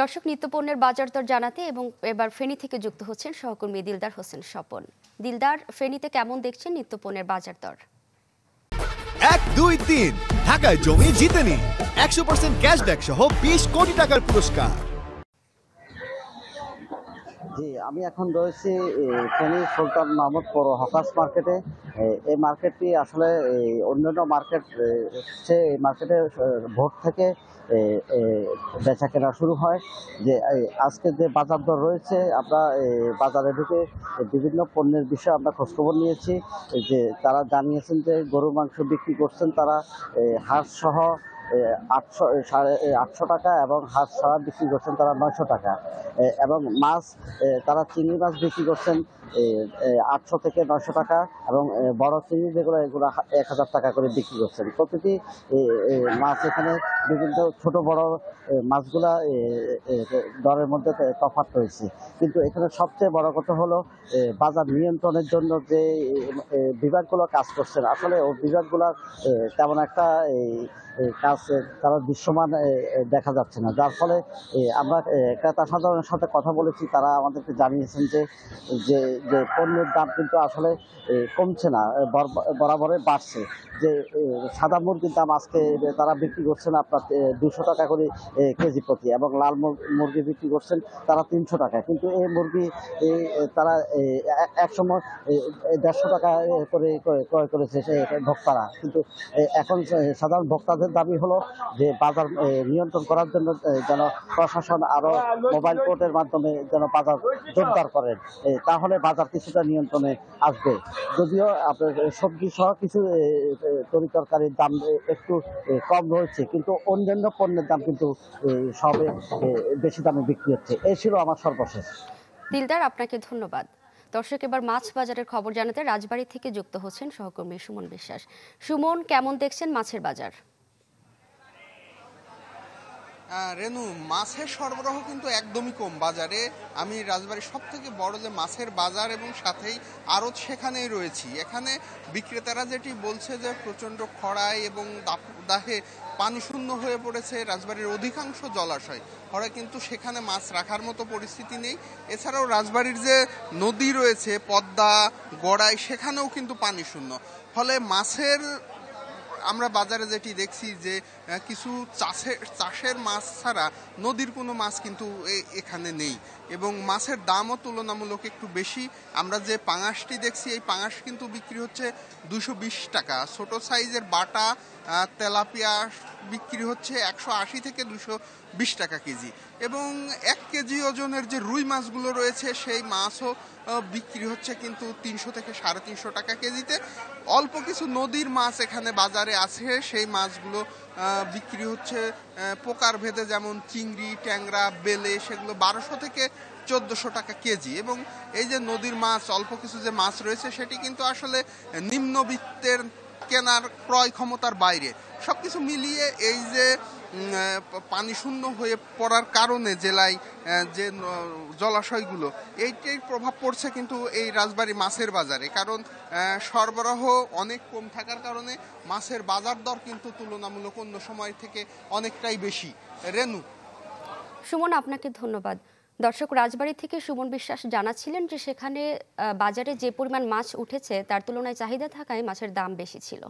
দর্শক, নিত্যপণ্যের বাজার দর জানাতে এবং এবার ফেনী থেকে যুক্ত হচ্ছেন সহকর্মী দিলদার হোসেন স্বপন। দিলদার, ফেনীতে কেমন দেখছেন নিত্যপণ্যের বাজার দর? 1, 2, 3 ঢাকায় জমি জিতে নিন 100% ক্যাশব্যাক সহ 20 কোটি টাকার পুরস্কার। জি, আমি এখন রয়েছি ফেনী সুলতান মাহমুদ পৌর হকার্স মার্কেটে। এই মার্কেটটি আসলে অন্যান্য মার্কেট চেয়ে এই মার্কেটে ভোর থেকে বেচা কেনা শুরু হয়। যে আজকে যে বাজার দর রয়েছে, আমরা বাজারে ঢুকে বিভিন্ন পণ্যের বিষয়ে আমরা খোঁজখবর নিয়েছি। যে তারা জানিয়েছেন যে গরুর মাংস বিক্রি করছেন তারা হাঁস সহ 800 টাকা এবং হাঁস ছাড়া বিক্রি করছেন তারা 900 টাকা, এবং মাছ তারা চিংড়ি মাছ বিক্রি করছেন 800 থেকে 900 টাকা, এবং বড় চিংড়ি এগুলো 1000 টাকা করে বিক্রি করছেন। প্রতিটি মাছ এখানে বিভিন্ন ছোট বড় মাছগুলা দরের মধ্যে তফাৎ রয়েছে। কিন্তু এখানে সবচেয়ে বড় কথা হলো বাজার নিয়ন্ত্রণের জন্য যে বিভাগগুলো কাজ করছেন, আসলে ওই বিভাগগুলো তেমন একটা কাজ তারা দৃশ্যমান দেখা যাচ্ছে না, যার ফলে আমরা ক্রেতা সাধারণের সাথে কথা বলেছি। তারা আমাদেরকে জানিয়েছেন যে যে যে পণ্যের দাম কিন্তু আসলে কমছে না, বরাবরে বাড়ছে। যে সাদা মুরগির দাম আজকে তারা বিক্রি করছেন আপনার 200 টাকা করে কেজি প্রতি, এবং লাল মুরগি বিক্রি করছেন তারা 300 টাকা। কিন্তু এই মুরগি তারা একসময় 150 টাকা করে ক্রয় করেছে ভোক্তারা। কিন্তু এখন সাধারণ ভোক্তাদের দাবি হলো যে বাজার নিয়ন্ত্রণ করার জন্য যেন প্রশাসন আরো মোবাইল কোর্টের মাধ্যমে যেন বাজার জোরদার করেন, তাহলে বাজার কিছুটা নিয়ন্ত্রণে আসবে। যদিও আপনার সবজি সহ কিছু তরিতরকারির দাম একটু কম রয়েছে, কিন্তু অন্যান্য পণ্যের দাম কিন্তু সবে বেশি দামে বিক্রি হচ্ছে। এই ছিল আমার সর্বশেষ। দিলদার, আপনাকে ধন্যবাদ। দর্শক, এবার মাছ বাজারের খবর জানাতে রাজবাড়ী থেকে যুক্ত হচ্ছেন সহকর্মী সুমন বিশ্বাস। সুমন, কেমন দেখছেন মাছের বাজার? রেনু, মাছের সরবরাহ কিন্তু একদমই কম বাজারে। আমি রাজবাড়ির সব থেকে বড় যে মাছের বাজার এবং সাথেই আড়ত সেখানেই রয়েছি। এখানে বিক্রেতারা যেটি বলছে যে প্রচণ্ড খরায় এবং দাহে পানি শূন্য হয়ে পড়েছে রাজবাড়ির অধিকাংশ জলাশয়। ফলে কিন্তু সেখানে মাছ রাখার মতো পরিস্থিতি নেই। এছাড়াও রাজবাড়ির যে নদী রয়েছে পদ্মা, গড়াই, সেখানেও কিন্তু পানি শূন্য। ফলে মাছের আমরা বাজারে যেটি দেখছি যে কিছু চাষের মাছ ছাড়া নদীর কোনো মাছ কিন্তু এখানে নেই, এবং মাছের দামও তুলনামূলক একটু বেশি। আমরা যে পাঙাশটি দেখছি, এই পাঙাশ কিন্তু বিক্রি হচ্ছে 220 টাকা। ছোট সাইজের বাটা তেলাপিয়া বিক্রি হচ্ছে 180 থেকে 220 টাকা কেজি, এবং 1 কেজি ওজনের যে রুই মাছগুলো রয়েছে সেই মাছও বিক্রি হচ্ছে কিন্তু 300 থেকে 350 টাকা কেজিতে। অল্প কিছু নদীর মাছ এখানে বাজারে আছে, সেই মাছগুলো বিক্রি হচ্ছে প্রকার ভেদে, যেমন চিংড়ি, ট্যাংরা, বেলে, সেগুলো 1200 থেকে 1400 টাকা কেজি। এবং এই যে নদীর মাছ, অল্প কিছু যে মাছ রয়েছে সেটি কিন্তু আসলে নিম্নবিত্তের কেনার ক্রয় ক্ষমতার বাইরে। সবকিছু মিলিয়ে এই যে পানি শূন্য হয়ে পড়ার কারণে জেলায় যে জলাশয়গুলো, এইটাই প্রভাব পড়ছে কিন্তু এই রাজবাড়ী মাছের বাজারে। কারণ সরবরাহ অনেক কম থাকার কারণে মাছের বাজার দর কিন্তু তুলনামূলক অন্য সময় থেকে অনেকটাই বেশি। রেনু। সুমন, আপনাকে ধন্যবাদ। দর্শক, রাজবাড়ী থেকে সুমন বিশ্বাস জানাচ্ছিলেন যে সেখানে বাজারে যে পরিমাণ মাছ উঠেছে তার তুলনায় চাহিদা থাকায় মাছের দাম বেশি ছিল।